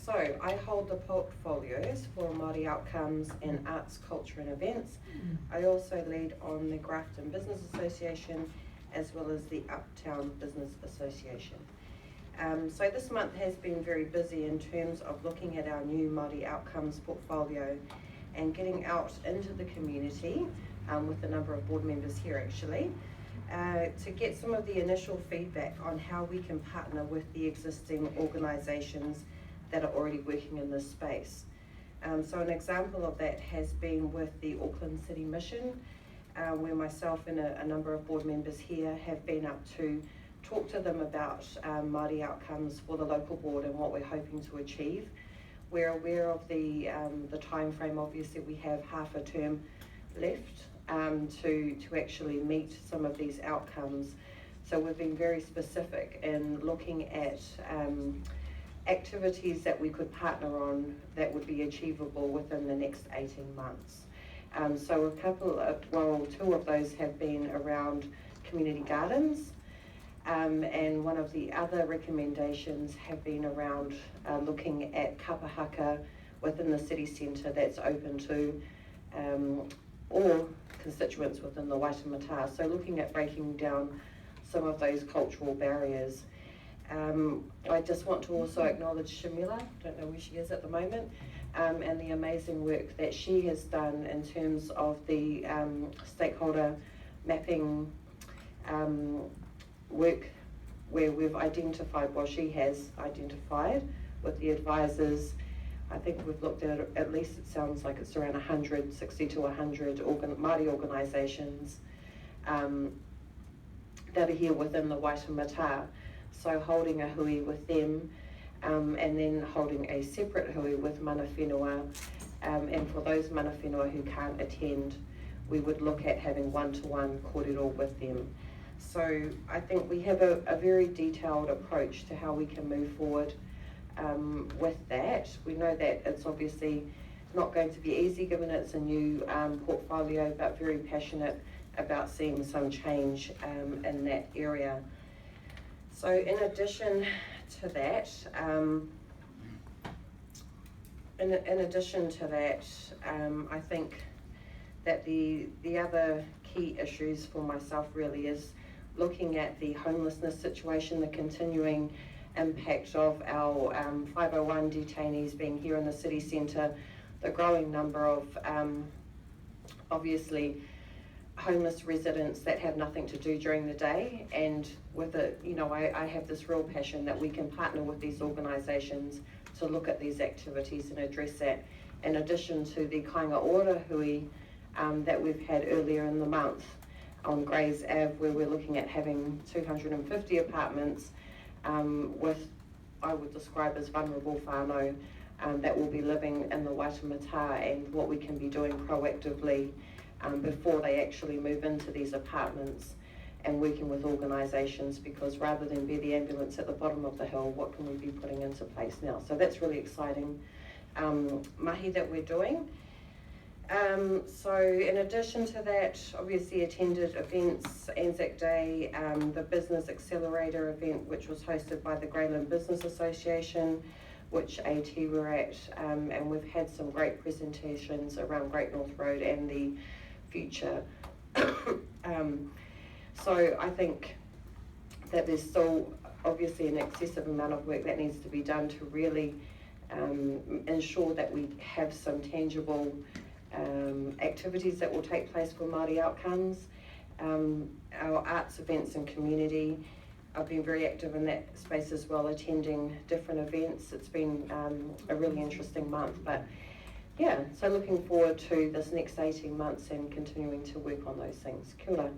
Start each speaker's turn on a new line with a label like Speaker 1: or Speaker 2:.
Speaker 1: So I hold the portfolios for Māori outcomes in arts, culture and events. I also lead on the Grafton Business Association as well as the Uptown Business Association. So this month has been very busy in terms of looking at our new Māori outcomes portfolio and getting out into the community with a number of board members here actually to get some of the initial feedback on how we can partner with the existing organisations that are already working in this space. So an example of that has been with the Auckland City Mission, where myself and a number of board members here have been up to talk to them about Māori outcomes for the local board and what we're hoping to achieve. We're aware of the time frame. Obviously we have half a term left to actually meet some of these outcomes. So we've been very specific in looking at activities that we could partner on that would be achievable within the next 18 months. So two of those have been around community gardens, and one of the other recommendations have been around looking at kapahaka within the city centre that's open to all constituents within the Waitemata. So looking at breaking down some of those cultural barriers. I just want to also acknowledge Shamila, don't know where she is at the moment, and the amazing work that she has done in terms of the stakeholder mapping work where we've identified, well she has identified with the advisors. I think we've looked at least it sounds like it's around 60 to 100 Māori organisations that are here within the Waitemata. So holding a hui with them and then holding a separate hui with mana whenua, and for those mana whenua who can't attend, we would look at having one-to-one kōrero with them. So I think we have a very detailed approach to how we can move forward with that. We know that it's obviously not going to be easy given it's a new portfolio, but very passionate about seeing some change in that area. So in addition to that, I think that the other key issues for myself really is looking at the homelessness situation, the continuing impact of our 501 detainees being here in the city centre, the growing number of obviously homeless residents that have nothing to do during the day, and with it, I have this real passion that we can partner with these organisations to look at these activities and address that, in addition to the Kainga Ora hui that we've had earlier in the month on Grays Ave, where we're looking at having 250 apartments with, I would describe as vulnerable whānau that will be living in the Waitemata, and what we can be doing proactively before they actually move into these apartments, and working with organisations, because rather than be the ambulance at the bottom of the hill, what can we be putting into place now? So that's really exciting mahi that we're doing. So in addition to that, obviously attended events, Anzac Day, the Business Accelerator event, which was hosted by the Grayland Business Association, which AT were at, and we've had some great presentations around Great North Road and the future. So I think that there's still obviously an excessive amount of work that needs to be done to really ensure that we have some tangible activities that will take place for Māori outcomes. Our arts events and community, I've been very active in that space as well, attending different events. It's been a really interesting month, but yeah, so looking forward to this next 18 months and continuing to work on those things. Kia ora.